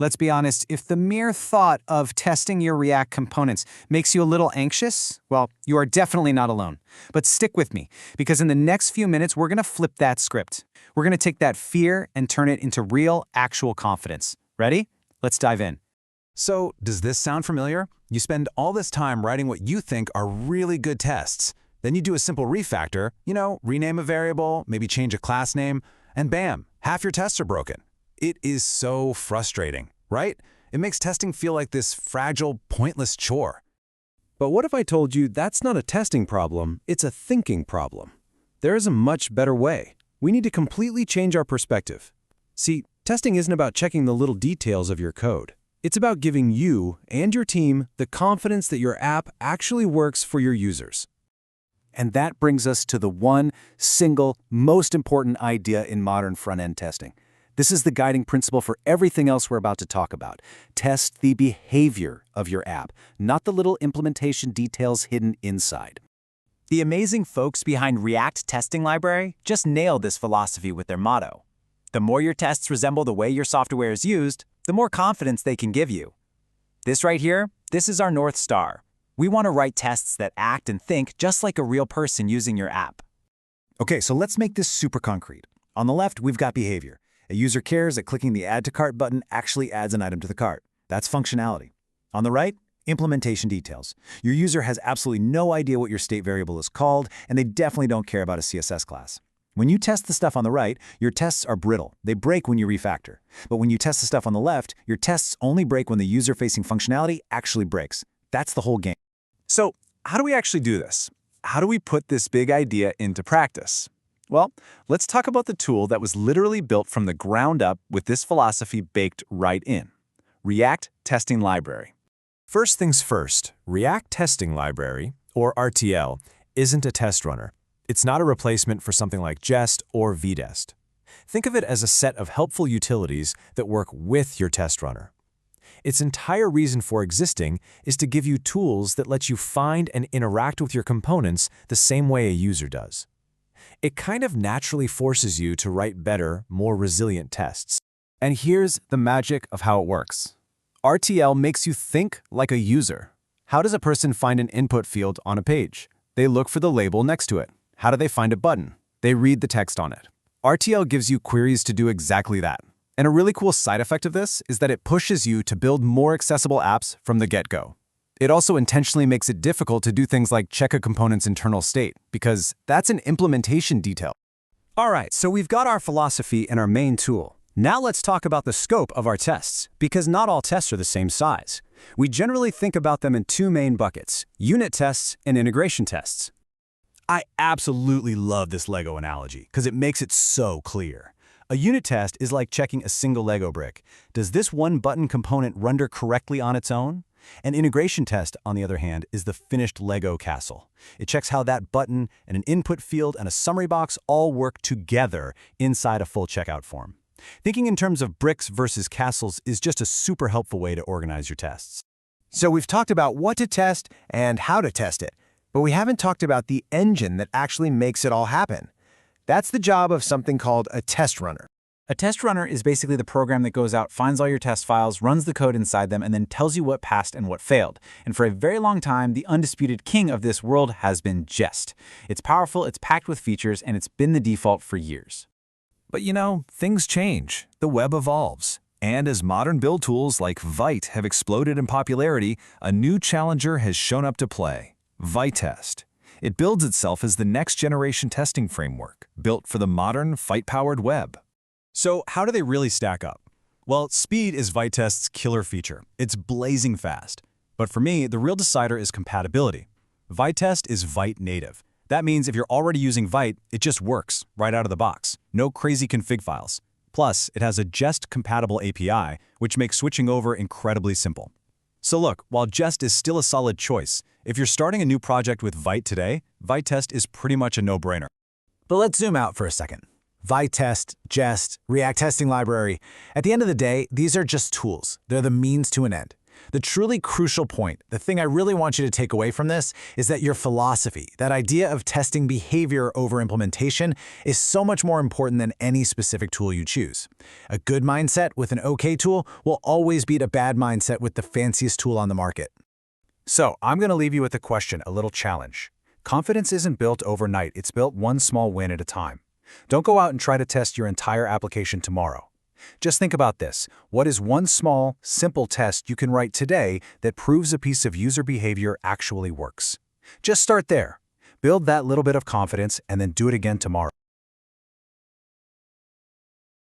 Let's be honest, if the mere thought of testing your React components makes you a little anxious, well, you are definitely not alone. But stick with me, because in the next few minutes, we're going to flip that script. We're going to take that fear and turn it into real, actual confidence. Ready? Let's dive in. So, does this sound familiar? You spend all this time writing what you think are really good tests. Then you do a simple refactor, rename a variable, maybe change a class name, and bam, half your tests are broken. It is so frustrating, right? It makes testing feel like this fragile, pointless chore. But what if I told you that's not a testing problem, it's a thinking problem? There is a much better way. We need to completely change our perspective. See, testing isn't about checking the little details of your code. It's about giving you and your team the confidence that your app actually works for your users. And that brings us to the one single, most important idea in modern front-end testing. This is the guiding principle for everything else we're about to talk about. Test the behavior of your app, not the little implementation details hidden inside. The amazing folks behind React Testing Library just nailed this philosophy with their motto. The more your tests resemble the way your software is used, the more confidence they can give you. This right here, this is our North Star. We want to write tests that act and think just like a real person using your app. Okay, so let's make this super concrete. On the left, we've got behavior. A user cares that clicking the Add to Cart button actually adds an item to the cart. That's functionality. On the right, implementation details. Your user has absolutely no idea what your state variable is called, and they definitely don't care about a CSS class. When you test the stuff on the right, your tests are brittle. They break when you refactor. But when you test the stuff on the left, your tests only break when the user-facing functionality actually breaks. That's the whole game. So, how do we actually do this? How do we put this big idea into practice? Well, let's talk about the tool that was literally built from the ground up with this philosophy baked right in. React Testing Library. First things first, React Testing Library, or RTL, isn't a test runner. It's not a replacement for something like Jest or Vitest. Think of it as a set of helpful utilities that work with your test runner. Its entire reason for existing is to give you tools that let you find and interact with your components the same way a user does. It kind of naturally forces you to write better, more resilient tests. And here's the magic of how it works. RTL makes you think like a user. How does a person find an input field on a page? They look for the label next to it. How do they find a button? They read the text on it. RTL gives you queries to do exactly that. And a really cool side effect of this is that it pushes you to build more accessible apps from the get-go. It also intentionally makes it difficult to do things like check a component's internal state, because that's an implementation detail. All right, so we've got our philosophy and our main tool. Now let's talk about the scope of our tests, because not all tests are the same size. We generally think about them in two main buckets: unit tests and integration tests. I absolutely love this Lego analogy because it makes it so clear. A unit test is like checking a single Lego brick. Does this one button component render correctly on its own? An integration test, on the other hand, is the finished Lego castle. It checks how that button and an input field and a summary box all work together inside a full checkout form. Thinking in terms of bricks versus castles is just a super helpful way to organize your tests. So we've talked about what to test and how to test it, but we haven't talked about the engine that actually makes it all happen. That's the job of something called a test runner. A test runner is basically the program that goes out, finds all your test files, runs the code inside them, and then tells you what passed and what failed. And for a very long time, the undisputed king of this world has been Jest. It's powerful, it's packed with features, and it's been the default for years. But things change. The web evolves. And as modern build tools like Vite have exploded in popularity, a new challenger has shown up to play: Vitest. It builds itself as the next-generation testing framework, built for the modern, Vite-powered web. So how do they really stack up? Well, speed is Vitest's killer feature. It's blazing fast. But for me, the real decider is compatibility. Vitest is Vite native. That means if you're already using Vite, it just works right out of the box. No crazy config files. Plus, it has a Jest-compatible API, which makes switching over incredibly simple. So look, while Jest is still a solid choice, if you're starting a new project with Vite today, Vitest is pretty much a no-brainer. But let's zoom out for a second. Vitest, Jest, React Testing Library. At the end of the day, these are just tools. They're the means to an end. The truly crucial point, the thing I really want you to take away from this, is that your philosophy, that idea of testing behavior over implementation, is so much more important than any specific tool you choose. A good mindset with an okay tool will always beat a bad mindset with the fanciest tool on the market. So, I'm going to leave you with a question, a little challenge. Confidence isn't built overnight, it's built one small win at a time. Don't go out and try to test your entire application tomorrow. Just think about this. What is one small, simple test you can write today that proves a piece of user behavior actually works? Just start there. Build that little bit of confidence and then do it again tomorrow.